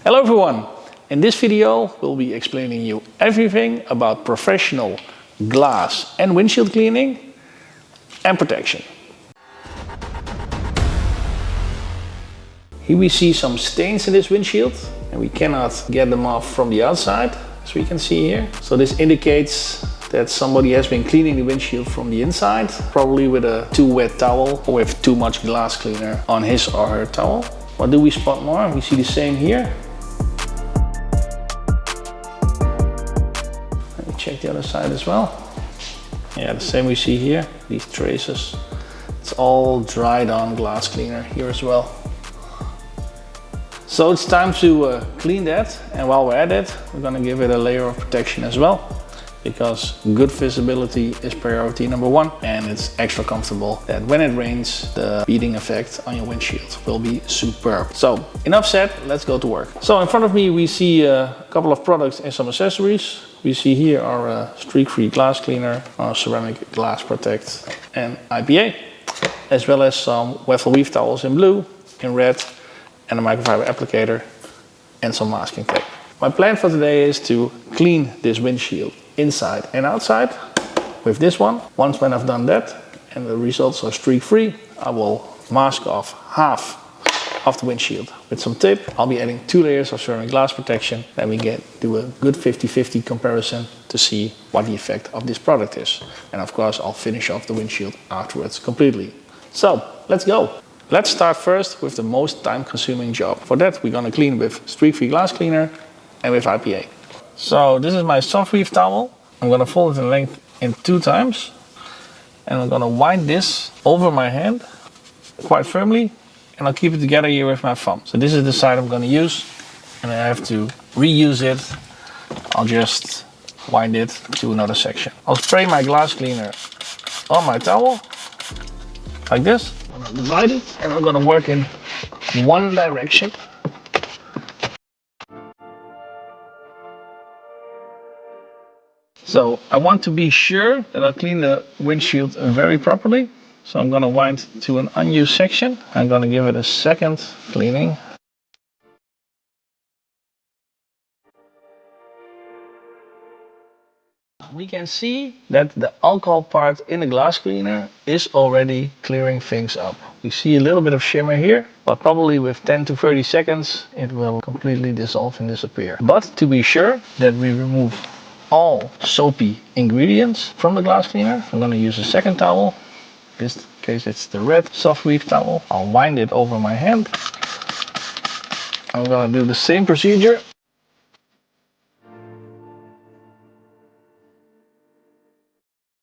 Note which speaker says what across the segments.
Speaker 1: Hello everyone! In this video we'll be explaining you everything about professional glass and windshield cleaning and protection. Here we see some stains in this windshield and we cannot get them off from the outside, as we can see here. So this indicates that somebody has been cleaning the windshield from the inside, probably with a too wet towel or with too much glass cleaner on his or her towel. What do we spot more? We see the same here. Let me check the other side as well. Yeah, the same we see here, these traces. It's all dried on glass cleaner here as well. So it's time to clean that, and while we're at it, we're going to give it a layer of protection as well, because good visibility is priority number one, and it's extra comfortable that when it rains, the beading effect on your windshield will be superb. So enough said, let's go to work. So in front of me we see a couple of products and some accessories. We see here our streak-free glass cleaner, our ceramic glass protect and IPA, as well as some Waffle weave towels in blue, in red, and a microfiber applicator and some masking tape. My plan for today is to clean this windshield inside and outside with this one. Once when I've done that and the results are streak-free, I will mask off half of the windshield with some tape. I'll be adding 2 layers of ceramic glass protection, then we do a good 50-50 comparison to see what the effect of this product is. And of course I'll finish off the windshield afterwards completely. So let's go. Let's start first with the most time-consuming job. For that we're going to clean with streak-free glass cleaner and with IPA. So this is my soft weave towel. I'm going to fold it in length in 2 times, and I'm going to wind this over my hand quite firmly, and I'll keep it together here with my thumb. So this is the side I'm going to use, and I have to reuse it. I'll just wind it to another section. I'll spray my glass cleaner on my towel like this. I'm going to divide it, and I'm going to work in one direction. So I want to be sure that I clean the windshield very properly. So I'm going to wind to an unused section. I'm going to give it a second cleaning. We can see that the alcohol part in the glass cleaner is already clearing things up. We see a little bit of shimmer here, but probably with 10 to 30 seconds it will completely dissolve and disappear. But to be sure that we remove all soapy ingredients from the glass cleaner, I'm going to use a second towel. In this case it's the red soft weave towel. I'll wind it over my hand. I'm going to do the same procedure.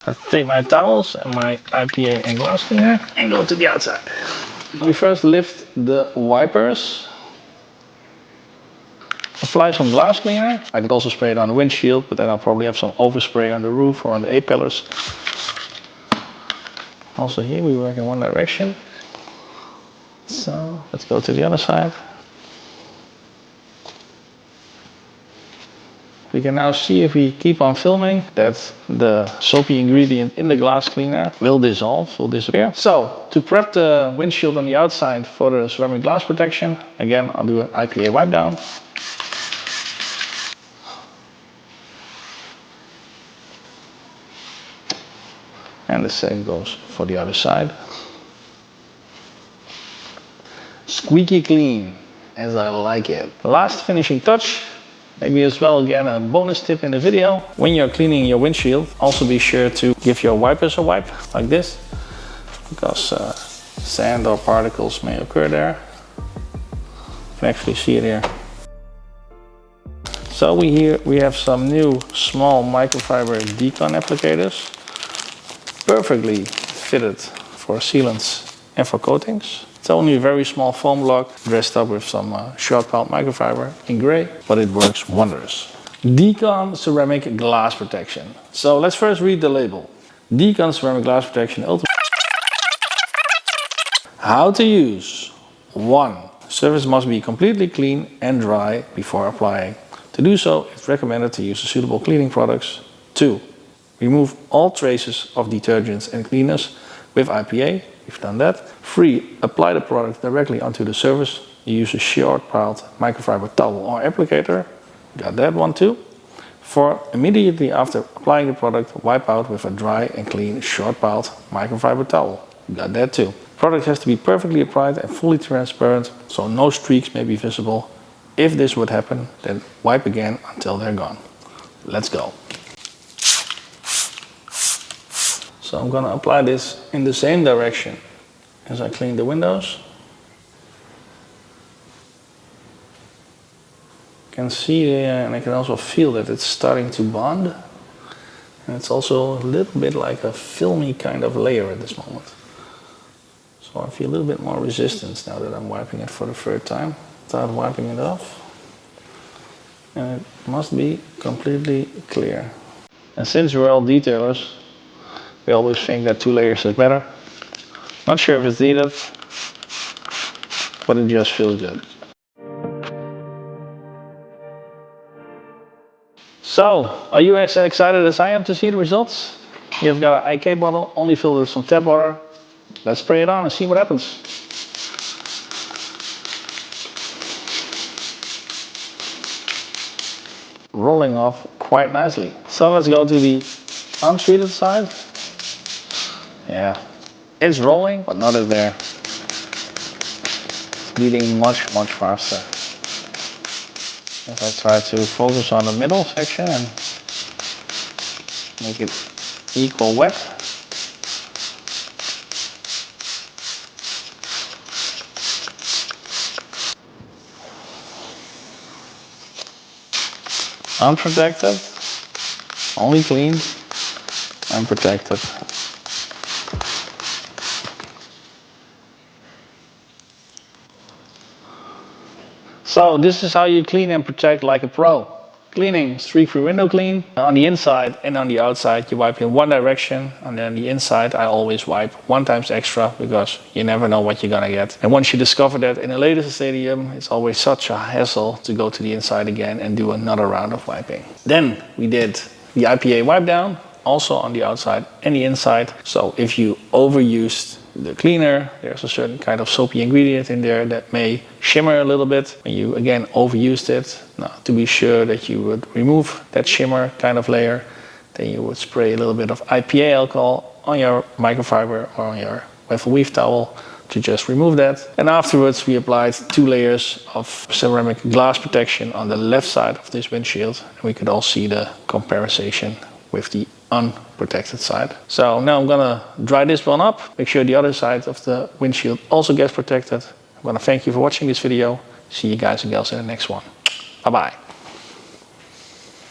Speaker 1: I take my towels and my IPA and glass cleaner and go to the outside. We first lift the wipers. Apply some glass cleaner. I could also spray it on the windshield, but then I'll probably have some overspray on the roof or on the A-pillars. Also here we work in one direction. So let's go to the other side. We can now see, if we keep on filming, that the soapy ingredient in the glass cleaner will dissolve, will disappear. So to prep the windshield on the outside for the ceramic glass protection, again I'll do an IPA wipe down. And the same goes for the other side. Squeaky clean, as I like it. Last finishing touch, maybe as well again a bonus tip in the video. When you're cleaning your windshield, also be sure to give your wipers a wipe, like this. Because sand or particles may occur there. You can actually see it here. So we have some new small microfiber dcon applicators. Perfectly fitted for sealants and for coatings. It's only a very small foam block dressed up with some short pulp microfiber in gray, but it works wonders. Dcon ceramic glass protection. So let's first read the label. Dcon ceramic glass protection ultimate. How to use. 1. Surface must be completely clean and dry before applying. To do so, it's recommended to use suitable cleaning products. 2. Remove all traces of detergents and cleaners with IPA. We've done that. 3. Apply the product directly onto the surface you use a short-piled microfiber towel or applicator. Got that one too. For immediately after applying the product, wipe out with a dry and clean short-piled microfiber towel. Got that too. Product has to be perfectly applied and fully transparent, so no streaks may be visible. If this would happen, then wipe again until they're gone. Let's go. So I'm gonna apply this in the same direction as I clean the windows. You can see and I can also feel that it's starting to bond. And it's also a little bit like a filmy kind of layer at this moment. So I feel a little bit more resistance now that I'm wiping it for the third time. Start wiping it off. And it must be completely clear. And since we're all detailers, we always think that 2 layers is better. Not sure if it's needed, but it just feels good. So, are you as excited as I am to see the results? You've got an IK bottle, only filled with some tap water. Let's spray it on and see what happens. Rolling off quite nicely. So let's go to the untreated side. Yeah, it's rolling, but not as there. It's bleeding much faster. If I try to focus on the middle section and make it equal wet. Unprotected, only clean, unprotected. So this is how you clean and protect like a pro. Cleaning, streak-free window clean. On the inside and on the outside you wipe in one direction, and then the inside I always wipe 1 time extra because you never know what you're gonna get. And once you discover that in a later stadium, it's always such a hassle to go to the inside again and do another round of wiping. Then we did the IPA wipe down, also on the outside and the inside. So if you overused the cleaner, there's a certain kind of soapy ingredient in there that may shimmer a little bit. When you again overused it, now to be sure that you would remove that shimmer kind of layer, then you would spray a little bit of IPA alcohol on your microfiber or on your Waffle weave towel to just remove that. And afterwards we applied 2 layers of ceramic glass protection on the left side of this windshield. And we could all see the comparison with the unprotected side. So now I'm gonna dry this one up, make sure the other side of the windshield also gets protected. I'm gonna thank you for watching this video. See you guys and gals in the next one. Bye bye.